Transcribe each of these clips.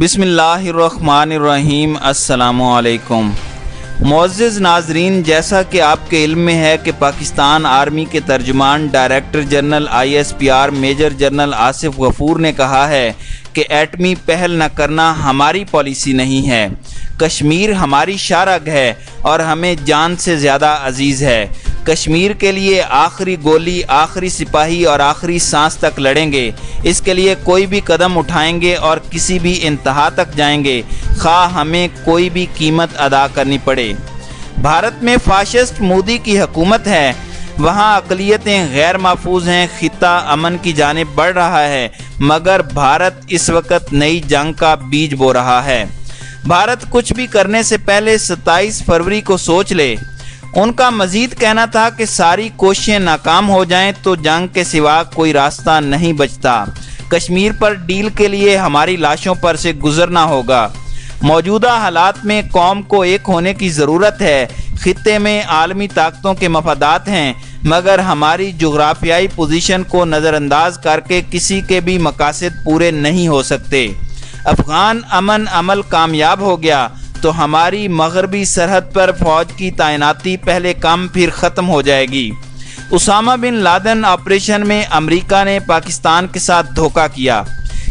بسم اللہ الرحمن الرحیم۔ السلام علیکم معزز ناظرین، جیسا کہ آپ کے علم میں ہے کہ پاکستان آرمی کے ترجمان director general ISPR major general Asif Ghafoor نے کہا ہے کہ ایٹمی پہل نہ کرنا ہماری پالیسی نہیں ہے۔ کشمیر ہماری شارگ ہے اور ہمیں جان سے زیادہ عزیز ہے۔ کشمیر کے لیے آخری گولی، آخری سپاہی اور آخری سانس تک لڑیں گے۔ اس کے لیے کوئی بھی قدم اٹھائیں گے اور کسی بھی انتہا تک جائیں گے، خواہ ہمیں کوئی بھی قیمت ادا کرنی پڑے۔ بھارت میں فاشسٹ مودی کی حکومت ہے، وہاں اقلیتیں غیر محفوظ ہیں، خطہ امن کی جانب بڑھ رہا ہے، مگر بھارت اس وقت نئی جنگ کا بیج بو رہا ہے۔ بھارت کچھ بھی کرنے سے پہلے 27 فروری کو سوچ لے۔ ان کا مزید کہنا تھا کہ ساری کوششیں ناکام ہو جائیں تو جنگ کے سوا کوئی راستہ نہیں بچتا۔ کشمیر پر ڈیل کے لیے ہماری لاشوں پر سے گزرنا ہوگا۔ موجودہ حالات میں قوم کو ایک ہونے کی ضرورت ہے۔ خطے میں عالمی طاقتوں کے مفادات ہیں، مگر ہماری جغرافیائی پوزیشن کو نظر انداز کر کے کسی کے بھی مقاصد پورے نہیں ہو سکتے۔ افغان امن عمل کامیاب ہو گیا تو ہماری مغربی سرحد پر فوج کی تعیناتی پہلے کم پھر ختم ہو جائے گی۔ اسامہ بن لادن آپریشن میں امریکہ نے پاکستان کے ساتھ دھوکہ کیا۔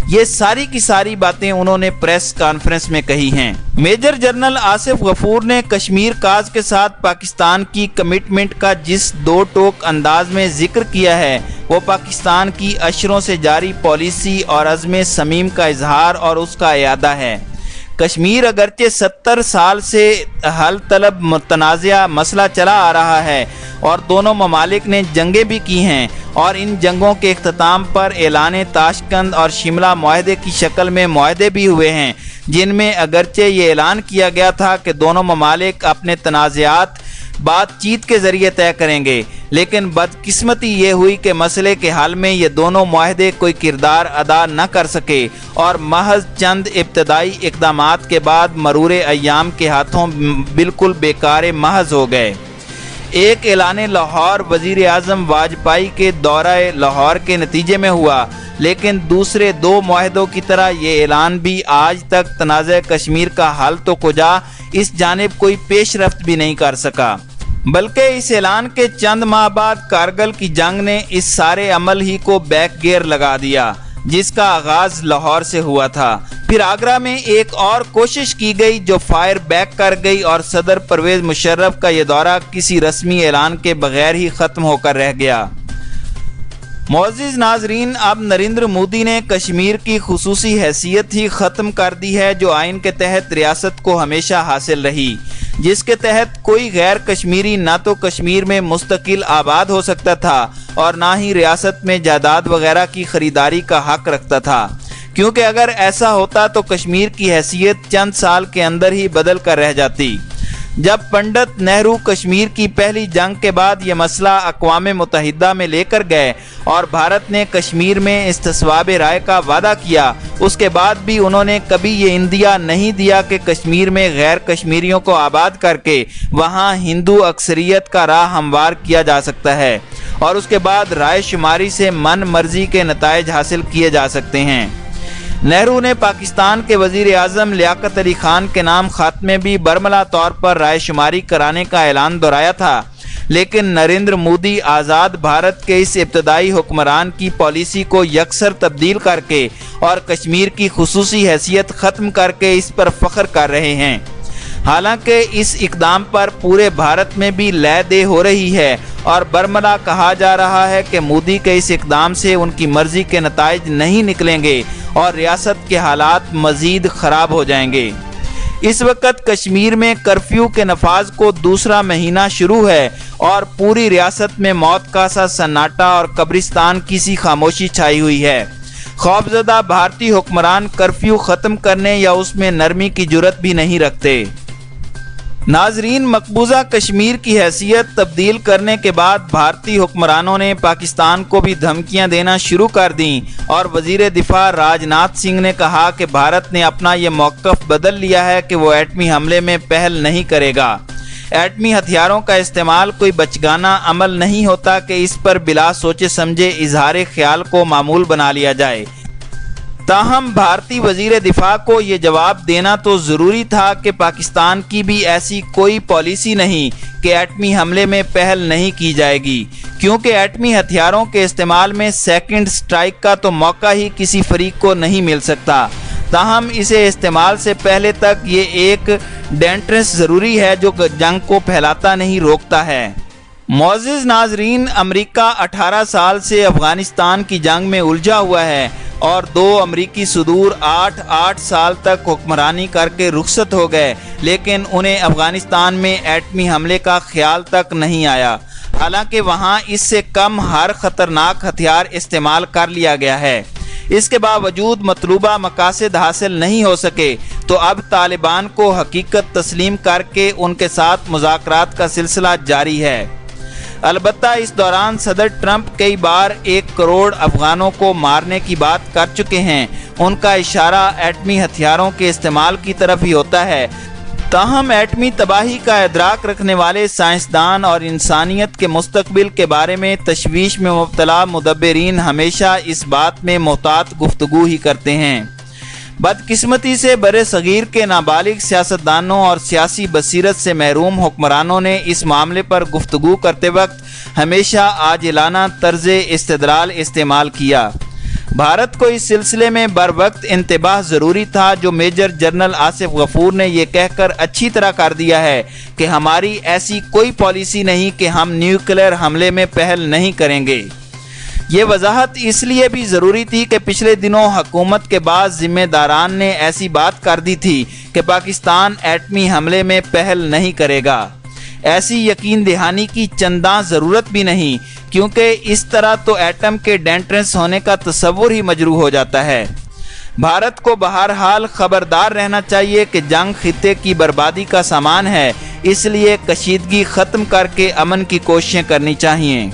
یہ ساری کی ساری باتیں انہوں نے پریس کانفرنس میں کہی ہیں۔ میجر جنرل آصف غفور نے کشمیر کاز کے ساتھ پاکستان کی کمٹمنٹ کا جس دو ٹوک انداز میں ذکر کیا ہے، وہ پاکستان کی اشروں سے جاری پالیسی اور عزم صمیم کا اظہار اور اس کا اعادہ ہے۔ کشمیر اگرچہ 70 سال سے حل طلب متنازع مسئلہ چلا آ رہا ہے اور دونوں ممالک نے جنگیں بھی کی ہیں، اور ان جنگوں کے اختتام پر اعلان تاشکند اور شملہ معاہدے کی شکل میں معاہدے بھی ہوئے ہیں، جن میں اگرچہ یہ اعلان کیا گیا تھا کہ دونوں ممالک اپنے تنازعات بات چیت کے ذریعے طے کریں گے، لیکن بدقسمتی یہ ہوئی کہ مسئلے کے حل میں یہ دونوں معاہدے کوئی کردار ادا نہ کر سکے اور محض چند ابتدائی اقدامات کے بعد مرور ایام کے ہاتھوں بالکل بیکار محض ہو گئے۔ ایک اعلان لاہور وزیر اعظم واجپئی کے دورہ لاہور کے نتیجے میں ہوا، لیکن دوسرے دو معاہدوں کی طرح یہ اعلان بھی آج تک تنازع کشمیر کا حل تو کجا اس جانب کوئی پیش رفت بھی نہیں کر سکا، بلکہ اس اعلان کے چند ماہ بعد کارگل کی جنگ نے اس سارے عمل ہی کو بیک گیئر لگا دیا، جس کا آغاز لاہور سے ہوا تھا۔ پھر آگرہ میں ایک اور کوشش کی گئی جو فائر بیک کر گئی، اور صدر پرویز مشرف کا یہ دورہ کسی رسمی اعلان کے بغیر ہی ختم ہو کر رہ گیا۔ معزز ناظرین، اب نریندر مودی نے کشمیر کی خصوصی حیثیت ہی ختم کر دی ہے جو آئین کے تحت ریاست کو ہمیشہ حاصل رہی، جس کے تحت کوئی غیر کشمیری نہ تو کشمیر میں مستقل آباد ہو سکتا تھا اور نہ ہی ریاست میں جائیداد وغیرہ کی خریداری کا حق رکھتا تھا، کیونکہ اگر ایسا ہوتا تو کشمیر کی حیثیت چند سال کے اندر ہی بدل کر رہ جاتی۔ جب پنڈت نہرو کشمیر کی پہلی جنگ کے بعد یہ مسئلہ اقوام متحدہ میں لے کر گئے اور بھارت نے کشمیر میں استصواب رائے کا وعدہ کیا، اس کے بعد بھی انہوں نے کبھی یہ اندیا نہیں دیا کہ کشمیر میں غیر کشمیریوں کو آباد کر کے وہاں ہندو اکثریت کا راہ ہموار کیا جا سکتا ہے، اور اس کے بعد رائے شماری سے من مرضی کے نتائج حاصل کیے جا سکتے ہیں۔ نہرو نے پاکستان کے وزیر اعظم لیاقت علی خان کے نام خط میں بھی برملا طور پر رائے شماری کرانے کا اعلان دہرایا تھا، لیکن نریندر مودی آزاد بھارت کے اس ابتدائی حکمران کی پالیسی کو یکسر تبدیل کر کے اور کشمیر کی خصوصی حیثیت ختم کر کے اس پر فخر کر رہے ہیں۔ حالانکہ اس اقدام پر پورے بھارت میں بھی لے دے ہو رہی ہے اور برملا کہا جا رہا ہے کہ مودی کے اس اقدام سے ان کی مرضی کے نتائج نہیں نکلیں گے اور ریاست کے حالات مزید خراب ہو جائیں گے۔ اس وقت کشمیر میں کرفیو کے نفاذ کو دوسرا مہینہ شروع ہے اور پوری ریاست میں موت کا سا سناٹا اور قبرستان کی سی خاموشی چھائی ہوئی ہے۔ خوفزدہ بھارتی حکمران کرفیو ختم کرنے یا اس میں نرمی کی جرت بھی نہیں رکھتے۔ ناظرین، مقبوضہ کشمیر کی حیثیت تبدیل کرنے کے بعد بھارتی حکمرانوں نے پاکستان کو بھی دھمکیاں دینا شروع کر دیں، اور وزیر دفاع راجناتھ سنگھ نے کہا کہ بھارت نے اپنا یہ موقف بدل لیا ہے کہ وہ ایٹمی حملے میں پہل نہیں کرے گا۔ ایٹمی ہتھیاروں کا استعمال کوئی بچگانہ عمل نہیں ہوتا کہ اس پر بلا سوچے سمجھے اظہار خیال کو معمول بنا لیا جائے۔ تاہم بھارتی وزیر دفاع کو یہ جواب دینا تو ضروری تھا کہ پاکستان کی بھی ایسی کوئی پالیسی نہیں کہ ایٹمی حملے میں پہل نہیں کی جائے گی، کیونکہ ایٹمی ہتھیاروں کے استعمال میں سیکنڈ سٹرائک کا تو موقع ہی کسی فریق کو نہیں مل سکتا۔ تاہم اسے استعمال سے پہلے تک یہ ایک ڈینٹرنس ضروری ہے جو جنگ کو پھیلاتا نہیں روکتا ہے۔ معزز ناظرین، امریکہ 18 سال سے افغانستان کی جنگ میں الجھا ہوا ہے اور 2 امریکی صدور 8 سال تک حکمرانی کر کے رخصت ہو گئے، لیکن انہیں افغانستان میں ایٹمی حملے کا خیال تک نہیں آیا، حالانکہ وہاں اس سے کم ہر خطرناک ہتھیار استعمال کر لیا گیا ہے۔ اس کے باوجود مطلوبہ مقاصد حاصل نہیں ہو سکے تو اب طالبان کو حقیقت تسلیم کر کے ان کے ساتھ مذاکرات کا سلسلہ جاری ہے۔ البتہ اس دوران صدر ٹرمپ کئی بار 1 کروڑ افغانوں کو مارنے کی بات کر چکے ہیں، ان کا اشارہ ایٹمی ہتھیاروں کے استعمال کی طرف ہی ہوتا ہے۔ تاہم ایٹمی تباہی کا ادراک رکھنے والے سائنسدان اور انسانیت کے مستقبل کے بارے میں تشویش میں مبتلا مدبرین ہمیشہ اس بات میں محتاط گفتگو ہی کرتے ہیں۔ بدقسمتی سے برِ صغیر کے نابالغ سیاستدانوں اور سیاسی بصیرت سے محروم حکمرانوں نے اس معاملے پر گفتگو کرتے وقت ہمیشہ عاجلانہ طرز استدلال استعمال کیا۔ بھارت کو اس سلسلے میں بر وقت انتباہ ضروری تھا، جو میجر جنرل آصف غفور نے یہ کہہ کر اچھی طرح کر دیا ہے کہ ہماری ایسی کوئی پالیسی نہیں کہ ہم نیوکلیئر حملے میں پہل نہیں کریں گے۔ یہ وضاحت اس لیے بھی ضروری تھی کہ پچھلے دنوں حکومت کے بعض ذمہ داران نے ایسی بات کر دی تھی کہ پاکستان ایٹمی حملے میں پہل نہیں کرے گا۔ ایسی یقین دہانی کی چنداں ضرورت بھی نہیں، کیونکہ اس طرح تو ایٹم کے ڈینٹرنس ہونے کا تصور ہی مجروح ہو جاتا ہے۔ بھارت کو بہرحال خبردار رہنا چاہیے کہ جنگ خطے کی بربادی کا سامان ہے، اس لیے کشیدگی ختم کر کے امن کی کوششیں کرنی چاہیے۔